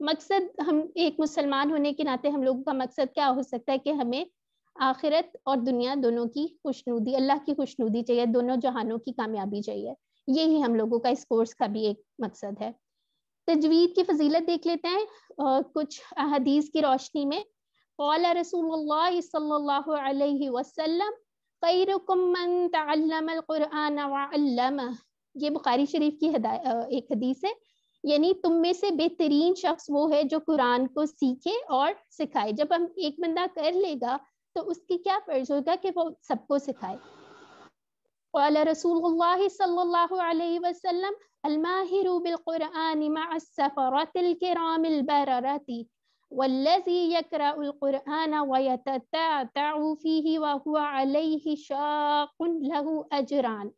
مقصد ہم ایک مسلمان ہونے کے ناطے ہم لوگوں کا مقصد کیا ہو سکتا ہے کہ ہمیں آخرت اور دنیا دونوں کی خوشنودی، اللہ کی خوشنودی چاہیے، دونوں جہانوں کی کامیابی چاہیے. یہی ہم لوگوں کا اس کورس کا بھی ایک مقصد ہے. تجوید کی فضیلت دیکھ لیتے ہیں کچھ احادیث کی روشنی میں. قال رسول اللہ صلی اللہ علیہ وسلم خیرکم من تعلم القرآن وعلمہ. یہ بخاری شریف کی ایک حدیث ہے، یعنی تم میں سے بہترین شخص وہ ہے جو قرآن کو سیکھے اور سکھائے. جب ہم ایک بندہ کر لے گا تو اس کی کیا فرض ہوگا کہ وہ سب کو سکھائے. قال رسول اللہ صلی اللہ علیہ وسلم الماہر بالقرآن مع السفرة الكرام البررة والذي يقرأ القرآن ويتتعتع فيه وهو عليه شاق له أجران.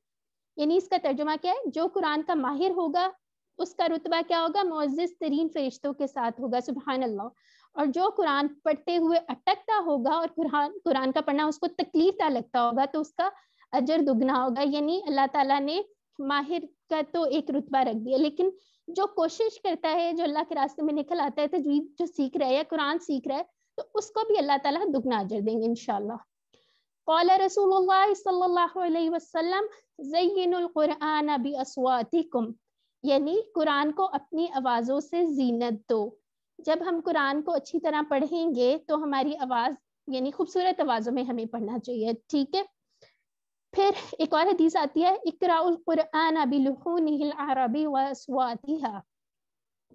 یعنی اس کا ترجمہ کیا ہے؟ جو قرآن کا ماہر ہوگا اس کا رتبہ کیا ہوگا؟ معزز ترین فرشتوں کے ساتھ ہوگا. سبحان اللہ. اور جو قرآن پڑھتے ہوئے اٹکتا ہوگا اور قرآن کا پڑھنا اس کو تکلیف دہ لگتا ہوگا تو اس کا اجر دگنا ہوگا. یعنی اللہ تعالیٰ نے ماہر کا تو ایک رتبہ رکھ دیا، لیکن جو کوشش کرتا ہے، جو اللہ کے راستے میں نکل آتا ہے، تجوید جو سیکھ رہا ہے یا قرآن سیکھ رہا ہے، تو اس کو بھی اللہ تعالیٰ دگنا اجر دیں گے انشاءاللہ. قال رسول اللہ صلی اللہ علیہ وسلم زینوا القرآن باصواتکم. یعنی قرآن کو اپنی آوازوں سے زینت دو. جب ہم قرآن کو اچھی طرح پڑھیں گے تو ہماری آواز یعنی خوبصورت آوازوں میں ہمیں پڑھنا چاہیے. ٹھیک ہے. پھر ایک اور حدیث آتی ہے اقرأوا القرآن بلحونہ العربی واصواتہا.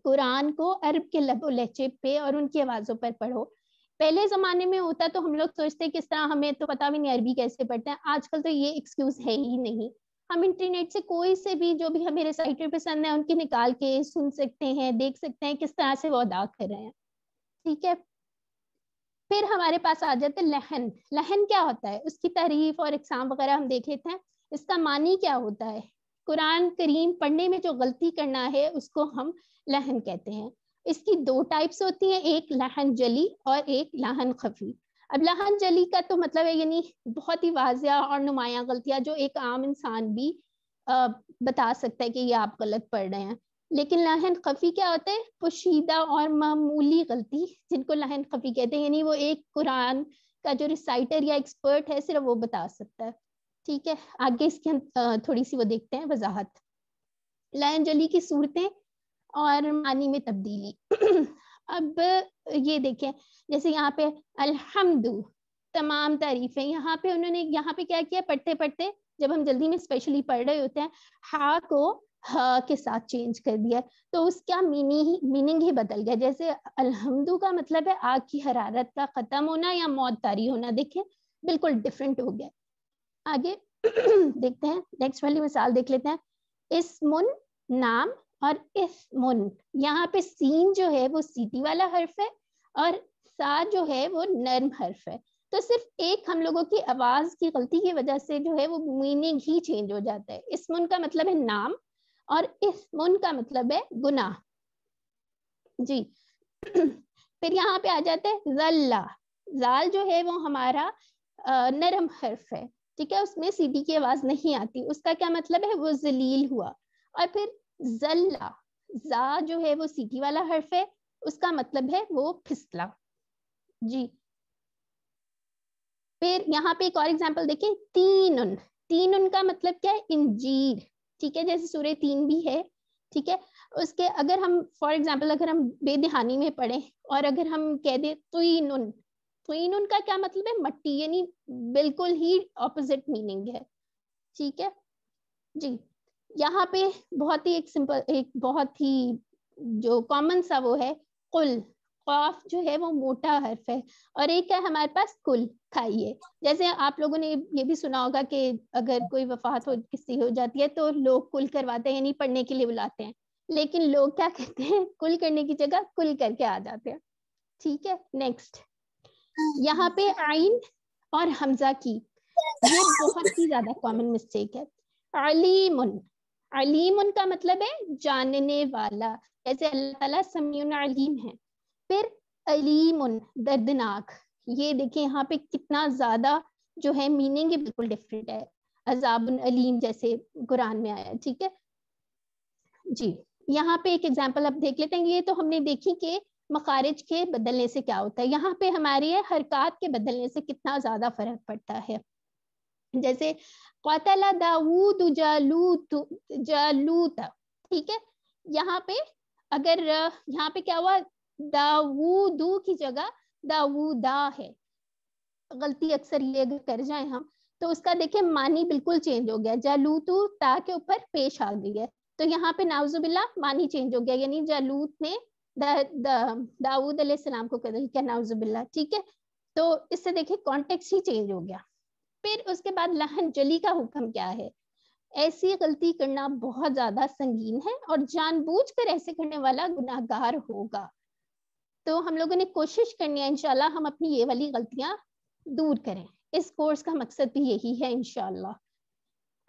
قرآن کو عرب کے لب و لہجے پہ اور ان کی آوازوں پر پڑھو. پہلے زمانے میں ہوتا تو ہم لوگ سوچتے کس طرح، ہمیں تو پتہ بھی نہیں عربی کیسے پڑھتے ہیں. آج کل تو یہ ایکسکیوز ہے ہی نہیں. ہم انٹرنیٹ سے کوئی سے بھی جو بھی ہمیں ریسائٹر پسند ہے ان کی نکال کے سن سکتے ہیں، دیکھ سکتے ہیں کس طرح سے وہ ادا کر رہے ہیں. ٹھیک ہے. پھر ہمارے پاس آ جاتے لحن. لحن کیا ہوتا ہے؟ اس کی تعریف اور اقسام وغیرہ ہم دیکھ لیتے ہیں. اس کا معنی کیا ہوتا ہے؟ قرآن کریم پڑھنے میں جو غلطی کرنا ہے اس کو ہم لحن کہتے ہیں. اس کی دو ٹائپس ہوتی ہیں، ایک لحن جلی اور ایک لحن خفی. اب لحن جلی کا تو مطلب ہے یعنی بہت ہی واضح اور نمایاں غلطیاں جو ایک عام انسان بھی بتا سکتا ہے کہ یہ آپ غلط پڑھ رہے ہیں. لیکن لحن خفی کیا ہوتا ہے؟ پوشیدہ اور معمولی غلطی جن کو لحن خفی کہتے ہیں. یعنی وہ ایک قرآن کا جو ریسائٹر یا ایکسپرٹ ہے صرف وہ بتا سکتا ہے. ٹھیک ہے. آگے اس کی ہم تھوڑی سی وہ دیکھتے ہیں وضاحت. لحن جلی کی صورتیں اور معنی میں تبدیلی. اب یہ دیکھیں جیسے یہاں پہ الحمد تمام تعریفیں، یہاں پہ انہوں نے یہاں پہ کیا کیا؟ پڑھتے پڑھتے جب ہم جلدی میں اسپیشلی پڑھ رہے ہوتے ہیں ہا کو ہا کے ساتھ چینج کر دیا، تو اس کا میننگ ہی بدل گیا. جیسے الحمد کا مطلب ہے آگ کی حرارت کا ختم ہونا یا موت طاری ہونا. دیکھیں بالکل ڈفرینٹ ہو گیا. آگے دیکھتے ہیں نیکسٹ والی مثال دیکھ لیتے ہیں. اسمن نام اور اسمن، یہاں پہ سین جو ہے وہ سیٹی والا حرف ہے اور سا جو ہے وہ نرم حرف ہے. تو صرف ایک ہم لوگوں کی آواز کی غلطی کی وجہ سے جو ہے وہ میننگ ہی چینج ہو جاتا ہے. اسمن کا مطلب ہے نام اور اسمن کا مطلب ہے گناہ. جی پھر یہاں پہ آ جاتا ہے ذلہ. زال جو ہے وہ ہمارا نرم حرف ہے. ٹھیک ہے. اس میں سیٹی کی آواز نہیں آتی. اس کا کیا مطلب ہے؟ وہ ذلیل ہوا. اور پھر ذلہ، زا جو ہے وہ سیٹی والا حرف ہے، اس کا مطلب ہے وہ پھسلا. جی پھر یہاں پہ ایک اور ایگزامپل دیکھیں تینن. تینن کا مطلب کیا ہے؟ انجیر. ٹھیک ہے. جیسے سورہ تین بھی ہے. ٹھیک ہے. اس کے اگر ہم فار ایگزامپل اگر ہم بے دہانی میں پڑھیں اور اگر ہم کہہ دیں توینن، توینن کا کیا مطلب ہے؟ مٹی. یعنی بالکل ہی اپوزٹ میننگ ہے. ٹھیک ہے. جی یہاں پہ بہت ہی ایک سمپل ایک بہت ہی جو کامن سا وہ ہے قل. قاف جو ہے وہ موٹا حرف ہے اور ایک ہے ہمارے پاس کل، کھائیے. جیسے آپ لوگوں نے یہ بھی سنا ہوگا کہ اگر کوئی وفات ہو کسی ہو جاتی ہے تو لوگ کل کرواتے ہیں، یعنی پڑھنے کے لیے بلاتے ہیں. لیکن لوگ کیا کہتے ہیں؟ کل کرنے کی جگہ کل کر کے آ جاتے ہیں. ٹھیک ہے. نیکسٹ یہاں پہ عین اور حمزہ کی یہ بہت ہی زیادہ کامن مسٹیک ہے. علیمن، علیمن کا مطلب ہے جاننے والا، جیسے اللہ تعالیٰ سمیع علیم ہے. پھر علیمن دردناک. یہ دیکھیں یہاں پہ کتنا زیادہ جو ہے میننگ ہے بالکل ڈفرینٹ ہے. عذاب علیم جیسے قرآن میں آیا. ٹھیک ہے. جی یہاں پہ ایک ایگزامپل آپ دیکھ لیتے ہیں. یہ تو ہم نے دیکھی کہ مخارج کے بدلنے سے کیا ہوتا ہے. یہاں پہ ہماری حرکات کے بدلنے سے کتنا زیادہ فرق پڑتا ہے. جیسے قتل داؤد جالوت, ٹھیک ہے, یہاں پہ اگر یہاں پہ کیا ہوا, داؤدو کی جگہ داؤدا ہے. غلطی اکثر یہ اگر کر جائیں ہم تو اس کا دیکھیں معنی بالکل چینج ہو گیا. جالوتو تا کے اوپر پیش آ گئی ہے, تو یہاں پہ نعوذ باللہ معنی چینج ہو گیا, یعنی جالوت نے داؤد علیہ السلام کو قتل کیا, نعوذ باللہ. ٹھیک ہے, تو اس سے دیکھیں کانٹیکسٹ ہی چینج ہو گیا. پھر اس کے بعد لہن جلی کا حکم کیا ہے. ایسی غلطی کرنا بہت زیادہ سنگین ہے اور جان بوجھ کر ایسے کرنے والا گناہ گار ہوگا. تو ہم لوگوں نے کوشش کرنی ہے انشاءاللہ ہم اپنی یہ والی غلطیاں دور کریں. اس کورس کا مقصد بھی یہی ہے انشاءاللہ.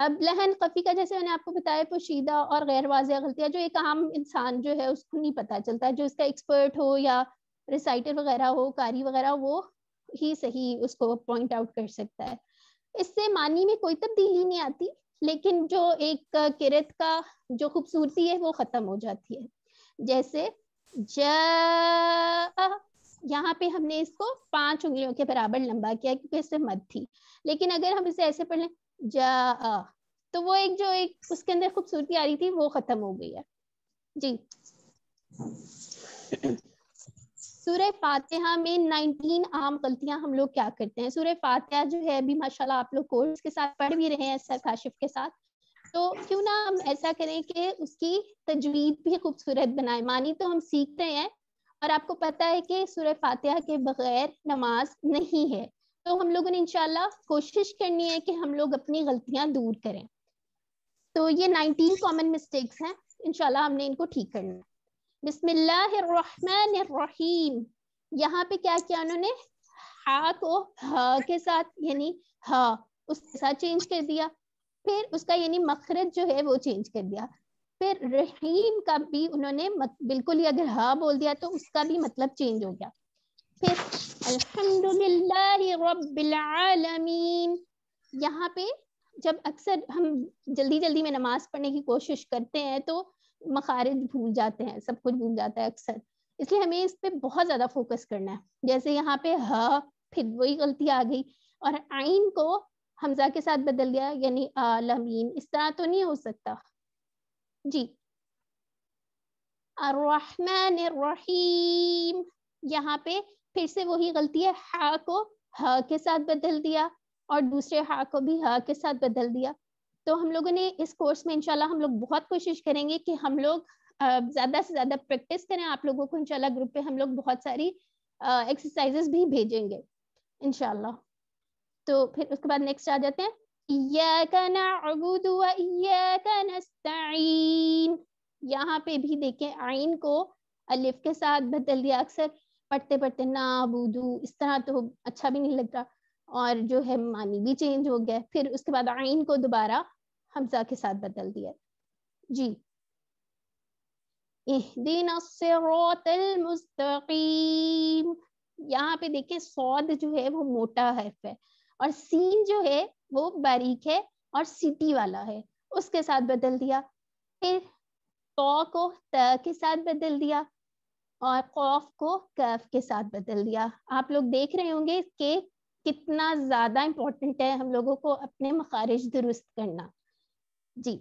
اب لہن خفی کا جیسے میں نے آپ کو بتایا پوشیدہ اور غیر واضح غلطیاں جو ایک عام انسان جو ہے اس کو نہیں پتہ چلتا, جو اس کا ایکسپرٹ ہو یا ریسائٹر وغیرہ ہو, قاری وغیرہ, وہ ہی صحیح اس کو پوائنٹ آؤٹ کر سکتا ہے. اس سے معنی میں کوئی تبدیلی نہیں آتی, لیکن جو ایک قرأت کا جو خوبصورتی ہے وہ ختم ہو جاتی ہے. جیسے جاء, یہاں پہ ہم نے اس کو 5 انگلیوں کے برابر لمبا کیا کیونکہ اس سے مد تھی, لیکن اگر ہم اسے ایسے پڑھ لیں جاء تو وہ ایک جو ایک اس کے اندر خوبصورتی آ رہی تھی وہ ختم ہو گئی ہے. جی, سورہ فاتحہ میں 19 عام غلطیاں ہم لوگ کیا کرتے ہیں. سورہ فاتحہ جو ہے ابھی ماشاءاللہ آپ لوگ کورس کے ساتھ پڑھ بھی رہے ہیں سر کاشف کے ساتھ, تو کیوں نہ ہم ایسا کریں کہ اس کی تجوید بھی خوبصورت بنائیں. معنی تو ہم سیکھ رہے ہیں اور آپ کو پتہ ہے کہ سورہ فاتحہ کے بغیر نماز نہیں ہے, تو ہم لوگوں نے انشاءاللہ کوشش کرنی ہے کہ ہم لوگ اپنی غلطیاں دور کریں. تو یہ 19 کامن مسٹیکس ہیں, انشاءاللہ ہم نے ان کو ٹھیک کرنا ہے. بسم اللہ الرحمن الرحیم, یہاں پہ کیا کیا انہوں نے, ہا کو ہا کے ساتھ یعنی ہا اس کے ساتھ چینج کر دیا, پھر اس کا یعنی مخرج جو ہے وہ چینج کر دیا. پھر رحیم کا بھی انہوں نے بالکل ہی اگر ہا بول دیا تو اس کا بھی مطلب چینج ہو گیا. پھر الحمدللہ رب العالمین, یہاں پہ جب اکثر ہم جلدی جلدی میں نماز پڑھنے کی کوشش کرتے ہیں تو مخارج بھول جاتے ہیں, سب کچھ بھول جاتا ہے اکثر, اس لیے ہمیں اس پہ بہت زیادہ فوکس کرنا ہے. جیسے یہاں پہ ہا, پھر وہی غلطی آ گئی اور عین کو حمزہ کے ساتھ بدل دیا یعنی عالمین, اس طرح تو نہیں ہو سکتا. جی, الرحمن الرحیم, یہاں پہ پھر سے وہی غلطی ہے, ہا کو ہا کے ساتھ بدل دیا اور دوسرے ہا کو بھی ہا کے ساتھ بدل دیا. تو ہم لوگوں نے اس کورس میں انشاءاللہ ہم لوگ بہت کوشش کریں گے کہ ہم لوگ زیادہ سے زیادہ پریکٹس کریں. آپ لوگوں کو انشاءاللہ گروپ پہ ہم لوگ بہت ساری ایکسرسائزز بھی بھیجیں گے انشاءاللہ. تو پھر اس کے بعد نیکسٹ آ جاتے ہیں, ایاک نعبد و ایاک نستعین. یہاں پہ بھی دیکھیں عین کو الف کے ساتھ بدل دیا. اکثر پڑھتے پڑھتے نعبدو اس طرح تو اچھا بھی نہیں لگتا اور جو ہے معنی بھی چینج ہو گیا. پھر اس کے بعد عین کو دوبارہ حمزہ کے ساتھ بدل دیا. جی, اہدنا الصراط المستقیم, یہاں پہ دیکھیں صاد جو ہے وہ موٹا حرف ہے اور سین جو ہے وہ باریک ہے اور سیٹی والا ہے, اس کے ساتھ بدل دیا. پھر تو کو ت کے ساتھ بدل دیا اور قوف کو کف کے ساتھ بدل دیا. آپ لوگ دیکھ رہے ہوں گے کہ کتنا زیادہ امپورٹنٹ ہے ہم لوگوں کو اپنے مخارج درست کرنا. جی,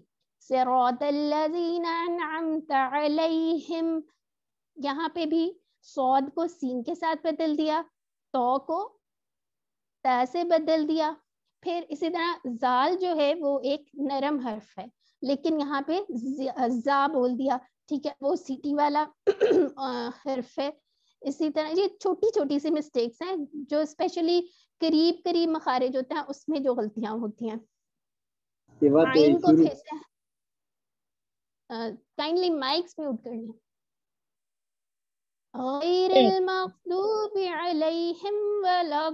صراط الذین انعمت علیہم, یہاں پہ بھی صاد کو سین کے ساتھ بدل دیا, تو کو تا سے بدل دیا. پھر اسی طرح زال جو ہے وہ ایک نرم حرف ہے لیکن یہاں پہ زا بول دیا, ٹھیک ہے, وہ سیٹی والا حرف ہے. اسی طرح یہ چھوٹی چھوٹی سی مسٹیکس ہیں جو اسپیشلی قریب قریب مخارج ہوتے ہیں اس میں جو غلطیاں ہوتی ہیں. عین کو پھر سے کائنڈلی مائکس میوٹ کر لیں. غیر المغضوب علیہم ولا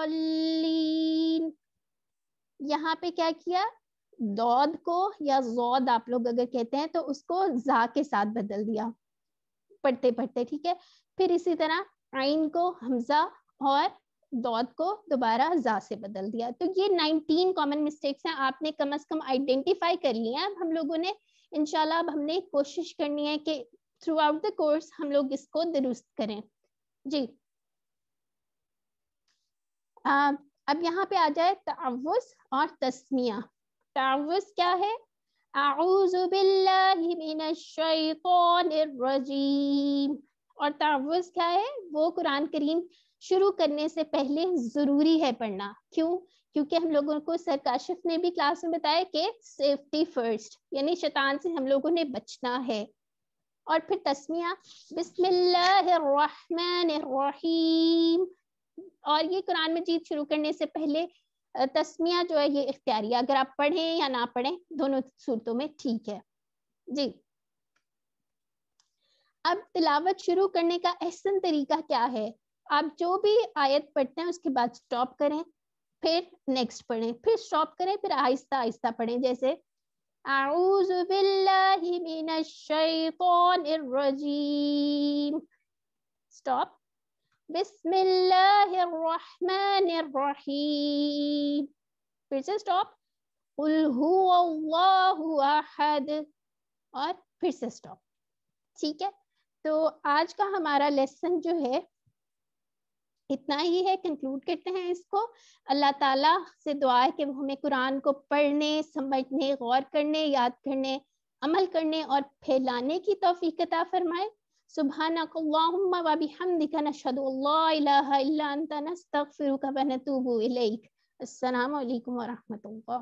الضالین, یہاں پہ کیا کیا, دود کو یا زود آپ لوگ اگر کہتے ہیں تو اس کو زا کے ساتھ بدل دیا پڑھتے پڑھتے, ٹھیک ہے. پھر اسی طرح عین کو حمزہ اور دود کو دوبارہ زا سے بدل دیا. تو یہ 19 کامن مسٹیکس ہیں, آپ نے کم از کم آئیڈینٹیفائی کر لی ہیں. اب ہم لوگوں نے انشاءاللہ اب ہم نے کوشش کرنی ہے کہ تھرو آؤٹ دا کورس ہم لوگ اس کو درست کریں. جی اب یہاں پہ آ جائے تعوذ اور تسمیہ. تعوذ کیا ہے؟ اعوذ باللہ من الشیطان الرجیم. اور تعوذ کیا ہے؟ وہ قرآن کریم شروع کرنے سے پہلے ضروری ہے پڑھنا. کیوں؟ کیونکہ ہم لوگوں کو سر کاشف نے بھی کلاس میں بتایا کہ سیفٹی فرسٹ، یعنی شیطان سے ہم لوگوں نے بچنا ہے. اور پھر تسمیہ بسم اللہ الرحمن الرحیم. اور یہ قرآن مجید شروع کرنے سے پہلے تسمیہ جو ہے یہ اختیاری ہے، اگر آپ پڑھیں یا نہ پڑھیں دونوں صورتوں میں ٹھیک ہے. جی اب تلاوت شروع کرنے کا احسن طریقہ کیا ہے؟ آپ جو بھی آیت پڑھتے ہیں اس کے بعد سٹاپ کریں، پھر نیکسٹ پڑھیں، پھر سٹاپ کریں، پھر آہستہ آہستہ پڑھیں. جیسے اعوذ باللہ من الشیطان الرجیم، سٹاپ. بسم اللہ الرحمن الرحیم، پھر سے سٹاپ. قل هو اللہ احد، اور پھر سے سٹاپ. ٹھیک ہے، تو آج کا ہمارا لیسن جو ہے اتنا ہی ہے. کنکلوڈ کرتے ہیں اس کو. اللہ تعالیٰ سے دعا ہے کہ وہ ہمیں قرآن کو پڑھنے، سمجھنے، غور کرنے، یاد کرنے، عمل کرنے اور پھیلانے کی توفیق عطا فرمائے. سبحانک اللہم و بحمدک نشہد ان لا الہ الا انت نستغفرک و نتوب الیک. السلام علیکم و رحمۃ اللہ.